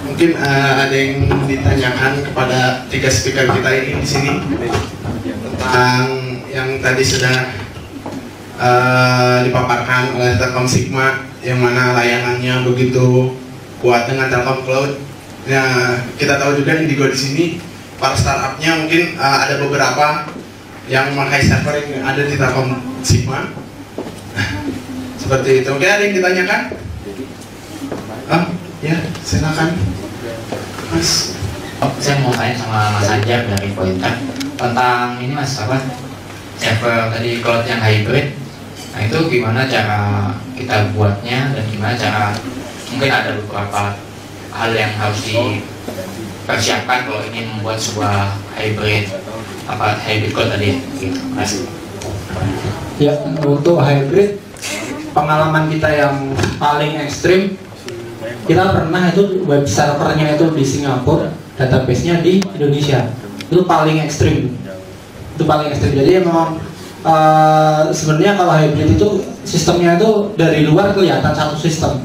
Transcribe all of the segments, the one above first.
Mungkin ada yang ditanyakan kepada tiga speaker kita ini di sini tentang yang tadi sudah dipaparkan oleh Telkom Sigma, yang mana layanannya begitu kuat dengan Telkom Cloud. Nah, kita tahu juga Indigo di sini para startupnya mungkin ada beberapa yang memakai server yang ada di Telkom Sigma. Seperti itu. Mungkin ada yang ditanyakan? Ya, silakan, Mas. Saya mau tanya sama Mas Anjar dari Pointer tentang ini, Mas, apa server tadi cloud yang hybrid. Nah, itu gimana cara kita buatnya dan gimana cara, mungkin ada beberapa hal yang harus dipersiapkan kalau ingin membuat sebuah hybrid cloud tadi gitu, Mas. Ya, untuk hybrid pengalaman kita yang paling ekstrim, kita pernah itu web servernya itu di Singapura, database-nya di Indonesia. Itu paling ekstrim. Jadi memang sebenarnya kalau hybrid itu sistemnya itu dari luar kelihatan satu sistem.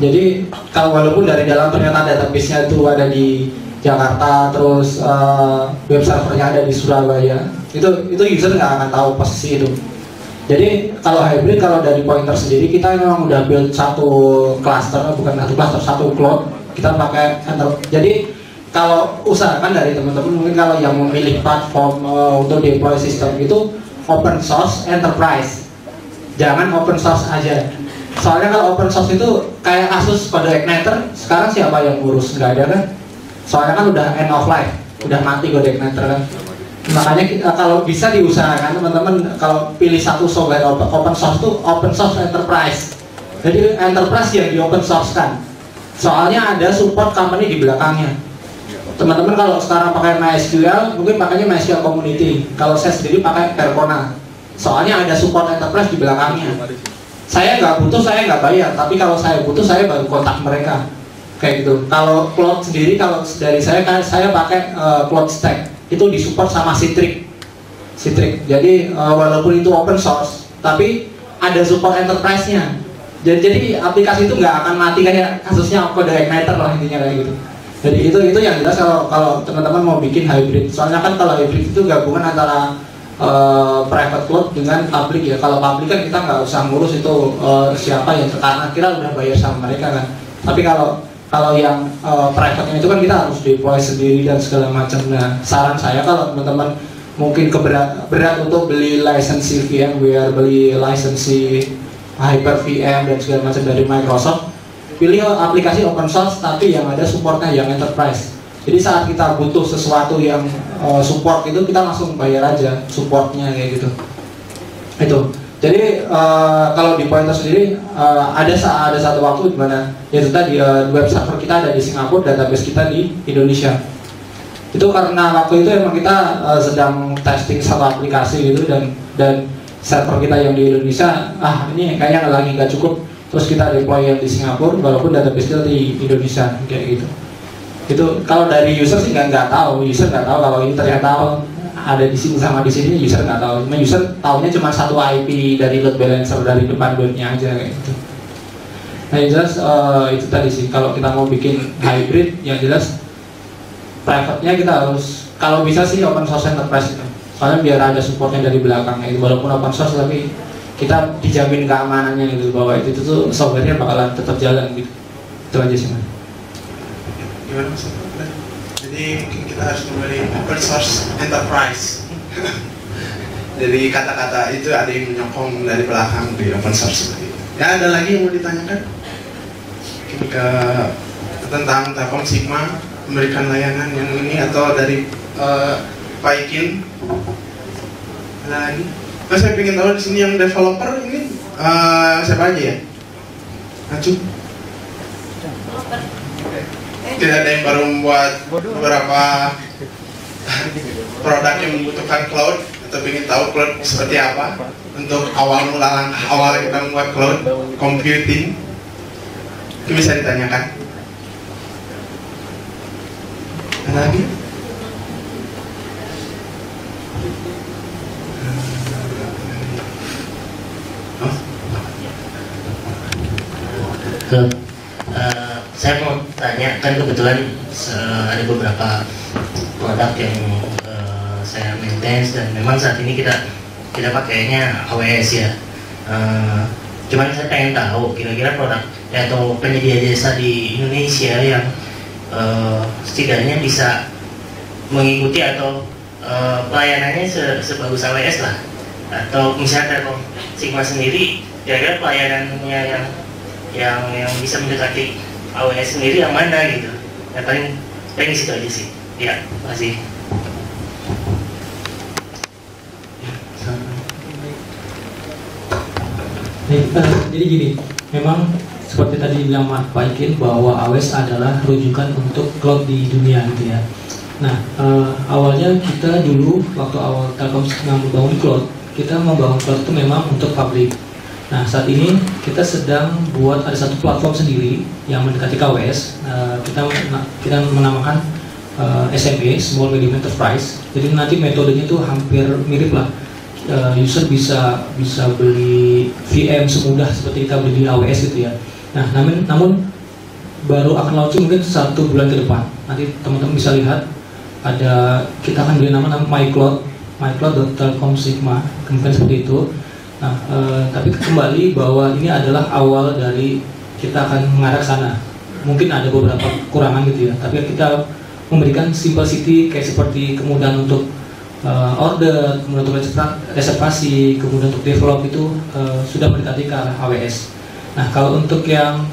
Jadi kalau walaupun dari dalam ternyata database-nya itu ada di Jakarta, terus web servernya ada di Surabaya, itu user nggak akan tahu posisi itu. Jadi kalau hybrid, kalau dari Pointer sendiri kita memang udah build satu cluster, satu cloud. Kita pakai jadi kalau usahakan dari teman-teman, mungkin kalau yang memilih platform untuk deploy sistem itu open source enterprise, jangan open source aja. Soalnya kalau open source itu kayak kasus pada Igniter, sekarang siapa yang ngurus? Nggak ada kan? Soalnya kan udah end of life, udah mati Code Igniter kan. Makanya kita, kalau bisa diusahakan teman-teman kalau pilih satu software open source itu open source enterprise. Jadi enterprise yang di open source kan. Soalnya ada support company di belakangnya. Teman-teman kalau sekarang pakai MySQL, mungkin pakainya MySQL Community. Kalau saya sendiri pakai Percona. Soalnya ada support enterprise di belakangnya. Saya nggak butuh, saya nggak bayar. Tapi kalau saya butuh, saya baru kontak mereka. Kayak gitu. Kalau cloud sendiri, kalau dari saya pakai Cloud Stack. Itu disupport sama Citrix. Jadi walaupun itu open source, tapi ada support enterprise-nya. Jadi aplikasi itu nggak akan mati kayak kasusnya Code Igniter lah, intinya kayak gitu. Jadi itu yang jelas kalau teman-teman mau bikin hybrid. Soalnya kan kalau hybrid itu gabungan antara private cloud dengan public ya. Kalau public kan kita nggak usah ngurus itu siapa yang karena kita udah bayar sama mereka kan. Tapi kalau yang private-nya itu kan kita harus deploy sendiri dan segala macam. Nah, saran saya kalau teman-teman mungkin berat untuk beli lisensi VMware, beli lisensi Hyper-VM dan segala macam dari Microsoft, pilih aplikasi open source tapi yang ada supportnya yang enterprise. Jadi saat kita butuh sesuatu yang support itu kita langsung bayar aja supportnya kayak gitu. Itu. Jadi kalau di Pointer sendiri ada satu waktu di mana yaitu tadi web server kita ada di Singapura, database kita di Indonesia. Itu karena waktu itu emang kita sedang testing satu aplikasi gitu dan server kita yang di Indonesia ini kayaknya lagi nggak cukup, terus kita deploy yang di Singapura walaupun database kita di Indonesia kayak gitu. Itu kalau dari user sih nggak tahu kalau ini ternyata ada di sini sama di sini, user nggak tahu. Cuma user tahunya cuma satu IP dari load balancer dari depan webnya aja kayak gitu. Nah yang jelas itu tadi sih, kalau kita mau bikin hybrid yang jelas private-nya kita harus kalau bisa sih open source enterprise itu. Soalnya biar ada supportnya dari belakangnya itu, walaupun open source tapi kita dijamin keamanannya gitu, bahwa itu tuh software-nya bakalan tetap jalan gitu. Itu aja sih, Mas. Gimana Mas? Jadi mungkin kita harus membeli open source enterprise. Jadi kata-kata itu ada yang menyokong dari belakang di open source seperti itu. Ya, ada lagi yang mau ditanyakan? Mungkin tentang Telkom Sigma memberikan layanan yang ini atau dari Pak Ikin? Ada lagi? Mas, saya ingin tahu di sini yang developer ini siapa aja ya? Acu? Tidak ada yang baru membuat beberapa produk yang membutuhkan cloud atau ingin tahu cloud seperti apa untuk langkah awal kita membuat cloud computing, itu bisa ditanyakan. Ada lagi? Saya mau tanya, kan kebetulan ada beberapa produk yang saya maintain dan memang saat ini kita pakainya AWS ya. Cuman saya pengen tahu kira-kira produk atau penyedia jasa di Indonesia yang setidaknya bisa mengikuti atau pelayanannya sebagus AWS lah, atau misalnya Telkom Sigma sendiri kira-kira pelayanannya yang bisa mendekati AWS sendiri yang mana gitu. Yang paling situ aja sih. Ya, terima kasih. Jadi gini, memang seperti tadi bilang Pak Ikin bahwa AWS adalah rujukan untuk cloud di dunia gitu ya. Nah, awalnya kita dulu waktu awal Telkom membangun cloud, kita membangun cloud itu memang untuk publik. Nah, saat ini kita sedang buat ada satu platform sendiri yang mendekati AWS. Kita menamakan SME, Small Medium Enterprise. Jadi nanti metodenya itu hampir mirip lah. User bisa beli VM semudah seperti kita beli di AWS gitu ya. Nah, namun baru akan launching mungkin 1 bulan ke depan. Nanti teman-teman bisa lihat kita akan beri nama mycloud.telkom Sigma, kemungkinan seperti itu. Nah, tapi kembali bahwa ini adalah awal dari kita akan mengarah ke sana. Mungkin ada beberapa kekurangan gitu ya, tapi kita memberikan simplicity kayak seperti kemudahan untuk order, kemudian untuk reservasi, kemudian untuk develop itu sudah mendekati ke arah AWS. Nah, kalau untuk yang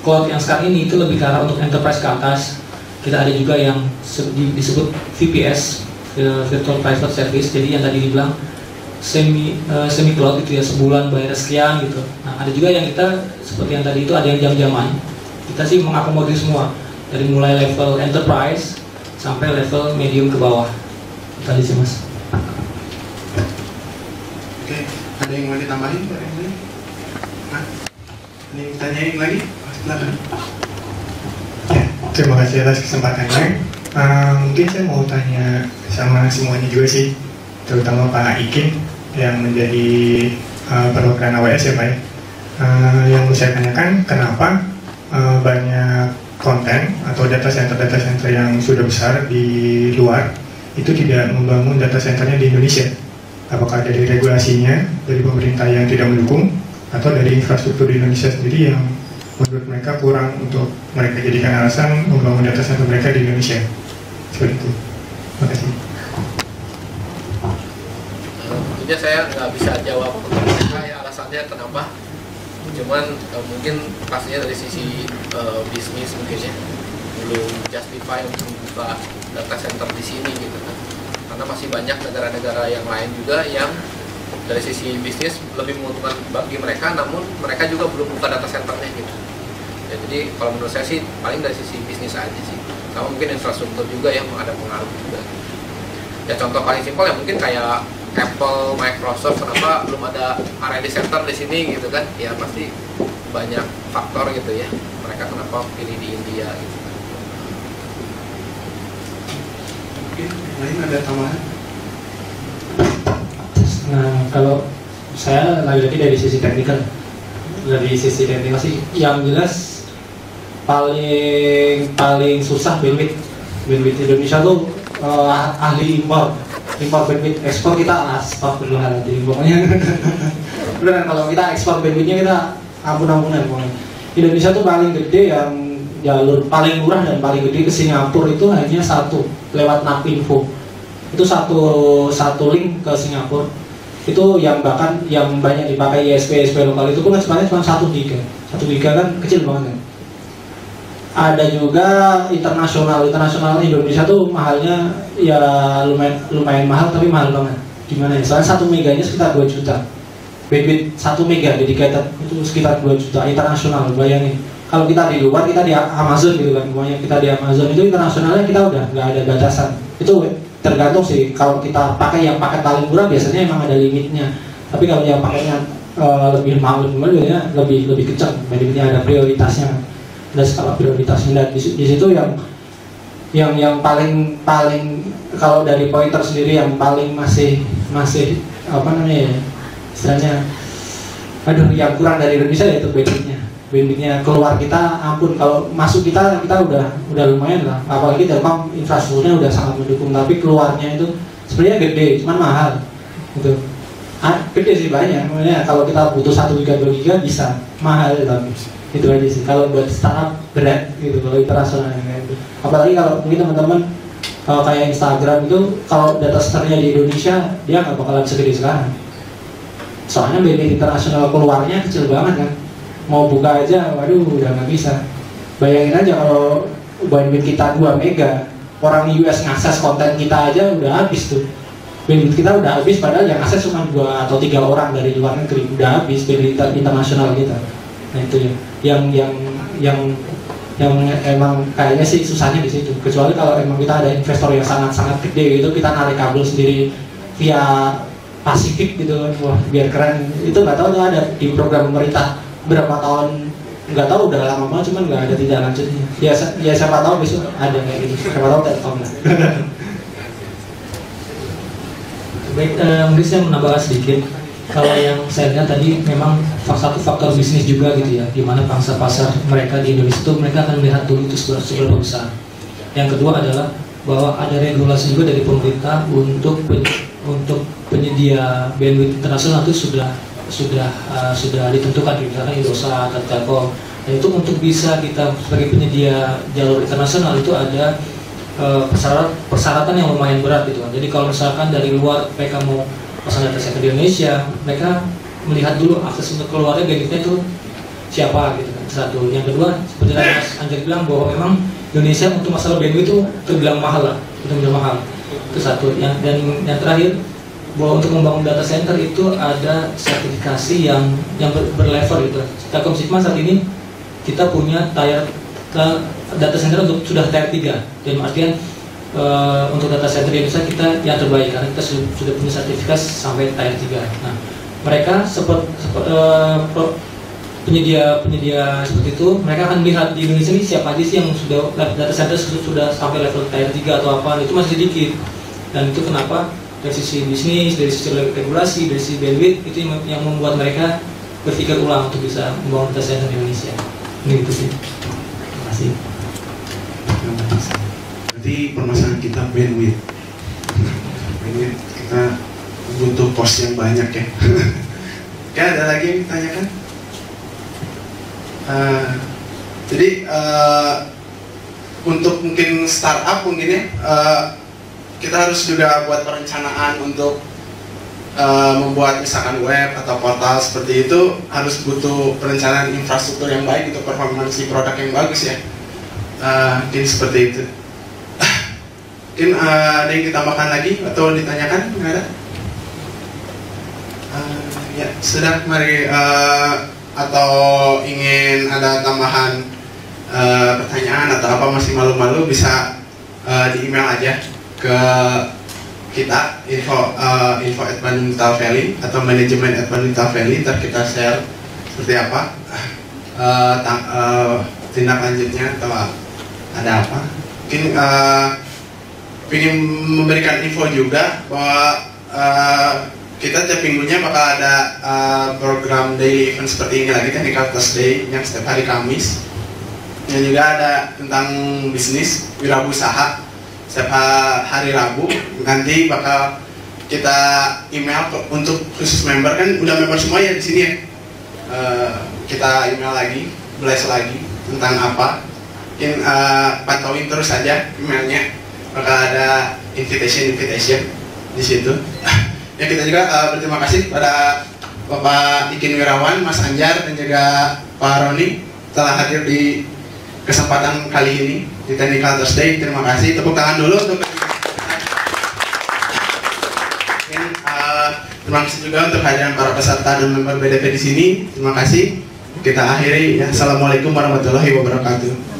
cloud yang sekarang ini itu lebih ke arah untuk enterprise ke atas. Kita ada juga yang disebut VPS, Virtual Private Service. Jadi yang tadi dibilang semi cloud itu ya, sebulan bayar sekian gitu. Nah, ada juga yang kita seperti yang tadi itu ada yang jam-jaman. Kita sih mengakomodir semua dari mulai level enterprise sampai level medium ke bawah. Tadi sih Mas. Oke, ada yang mau ditambahin? Nah, ada yang tanyain lagi? Silakan. Ya, terima kasih atas kesempatannya. Mungkin saya mau tanya sama semuanya juga sih, terutama Pak Ikin yang menjadi perwakilan AWS ya Pak ya. Yang saya tanyakan, kenapa banyak konten atau data center yang sudah besar di luar itu tidak membangun data centernya di Indonesia? Apakah dari regulasinya, dari pemerintah yang tidak mendukung, atau dari infrastruktur di Indonesia sendiri yang menurut mereka kurang untuk mereka jadikan alasan membangun data center mereka di Indonesia? Seperti itu. Terima kasih. Tentunya saya nggak bisa jawab untuk mereka ya alasannya kenapa. Cuman mungkin pastinya dari sisi bisnis mungkin ya belum justify untuk membuka data center di sini gitu kan. Karena masih banyak negara-negara yang lain juga yang dari sisi bisnis lebih menguntungkan bagi mereka, namun mereka juga belum buka data centernya gitu. Ya, jadi kalau menurut saya sih paling dari sisi bisnis aja sih. Sama mungkin infrastruktur juga yang ada pengaruh juga. Ya contoh paling simpel ya mungkin kayak Apple, Microsoft, kenapa belum ada R&D center di sini gitu kan? Ya pasti banyak faktor gitu ya. Mereka kenapa pilih di India gitu. Oke, lain ada tambahan? Nah, kalau saya lagi-lagi dari sisi teknikal sih, yang jelas paling susah bandwidth Indonesia tuh ahli impor bandwidth, ekspor kita astagfirullahaladzim pokoknya. Beneran kalau kita ekspor bandwidthnya kita ampun-ampunan pokoknya. Indonesia tuh paling gede yang jalur paling murah dan paling gede ke Singapura itu hanya satu lewat Napinfo. Itu satu link ke Singapura. Itu yang bahkan yang banyak dipakai ISP lokal itu pun sebenarnya cuma 1 giga. 1 giga kan kecil banget kan. Ada juga internasional Indonesia tuh mahalnya ya lumayan mahal tapi mahal banget. Gimana ya? Soalnya 1 meganya sekitar 2 juta. Bandwidth 1 mega dedicated itu sekitar 2 juta internasional, bayangin. Kalau kita di luar, kita di Amazon gitu kan, pokoknya kita di Amazon itu internasionalnya kita udah nggak ada batasan. Itu tergantung sih, kalau kita pakai yang paket paling murah biasanya emang ada limitnya. Tapi kalau yang pakainya lebih mahal biasanya lebih kencang, bandwidthnya ada prioritasnya, ada skala prioritasnya. Dan di situ yang paling kalau dari pointer sendiri yang paling masih apa namanya ya, istilahnya yang kurang dari Indonesia yaitu bandwidthnya. bandwidthnya keluar kita ampun, kalau masuk kita udah lumayan lah, apalagi Telkom infrastrukturnya udah sangat mendukung, tapi keluarnya itu sebenarnya gede, cuman mahal gitu. Gede sih banyak, makanya kalau kita butuh 1 giga 2 giga bisa, mahal tapi itu aja sih. Kalau buat startup berat gitu, kalau internasional kayak gitu. Apalagi kalau mungkin teman-teman kalau kayak Instagram itu, kalau data centernya di Indonesia dia nggak bakalan segede sekarang, soalnya bandwidth internasional keluarnya kecil banget kan. Mau buka aja, waduh udah nggak bisa. Bayangin aja kalau bandwidth kita 2 mega, orang US ngakses konten kita aja udah habis tuh. Bandwidth kita udah habis, padahal yang akses cuma 2 atau 3 orang dari luar negeri, udah habis bandwidth internasional kita. Nah itu ya, yang emang kayaknya sih susahnya di situ. Kecuali kalau emang kita ada investor yang sangat-sangat gede gitu, kita narik kabel sendiri via Pasifik gitu, wah biar keren. Itu nggak tahu tuh ada di program pemerintah berapa tahun, nggak tahu udah lama banget, cuman nggak ada tindak lanjutnya. Ya siapa tahu besok ada kayak gitu, siapa tahu Telkom lah. Baik, mungkin saya menambahkan sedikit. Kalau yang saya lihat tadi memang satu faktor bisnis juga gitu ya, di mana pangsa pasar mereka di Indonesia itu mereka akan melihat dulu itu seberapa besar. Yang kedua adalah bahwa ada regulasi juga dari pemerintah untuk penyedia bandwidth internasional itu sudah ditentukan, misalkan Indosat atau Telkom. Dan itu untuk bisa kita sebagai penyedia jalur internasional itu ada persyaratan yang lumayan berat gitu. Jadi kalau misalkan dari luar mereka mau pasang data center di Indonesia, mereka melihat dulu akses untuk keluarnya bandwidthnya itu siapa gitu kan. Satu. Yang kedua, seperti tadi Mas Anjar bilang bahwa memang Indonesia untuk masalah bandwidth itu terbilang mahal lah, benar-benar mahal. Itu satu. Dan yang terakhir, bahwa untuk membangun data center itu ada sertifikasi yang berlevel gitu. Telkom Sigma saat ini kita punya data center untuk sudah tier 3, dan artian untuk data center di Indonesia kita yang terbaik karena kita sudah punya sertifikasi sampai tier 3. Nah, mereka penyedia seperti itu, mereka akan melihat di Indonesia ini siapa aja sih yang sudah data center sudah sampai level tier 3 atau apa, itu masih sedikit. Dan itu kenapa dari sisi bisnis, dari sisi regulasi, dari sisi bandwidth, itu yang membuat mereka berpikir ulang untuk bisa membangun data center di Indonesia. Ini gitu sih. Terima kasih. Berarti permasalahan kita bandwidth. Bandwidth kita butuh pos yang banyak ya. Oke, ada lagi yang ditanyakan? Jadi untuk mungkin startup mungkin ya, kita harus juga buat perencanaan untuk membuat misalkan web atau portal seperti itu, harus butuh perencanaan infrastruktur yang baik untuk performansi produk yang bagus ya. Mungkin seperti itu. Mungkin ada yang ditambahkan lagi atau ditanyakan? Nggak ada? Ya sudah, mari atau ingin ada tambahan pertanyaan atau apa, masih malu-malu bisa di email aja ke kita info@bandung-valley atau manajemen@bandung-valley, ntar kita share seperti apa tindak lanjutnya atau ada apa. Mungkin ingin memberikan info juga bahwa kita tiap minggunya bakal ada program daily event seperti ini lagi, Technical Thursday yang setiap hari Kamis, yang juga ada tentang bisnis wirausaha setiap hari Rabu. Nanti bakal kita email untuk khusus member, kan udah member semua ya di sini ya. Kita email lagi, blast lagi tentang apa. Mungkin pantauin terus saja emailnya, bakal ada invitation di situ. Ya, kita juga berterima kasih pada Bapak Ikin Wirawan, Mas Anjar, dan juga Pak Roni telah hadir di kesempatan kali ini di Technical Thursday. Terima kasih, tepuk tangan dulu untuk terima kasih juga untuk kehadiran para peserta dan member BDP di sini. Terima kasih. Kita akhiri ya. Assalamualaikum warahmatullahi wabarakatuh.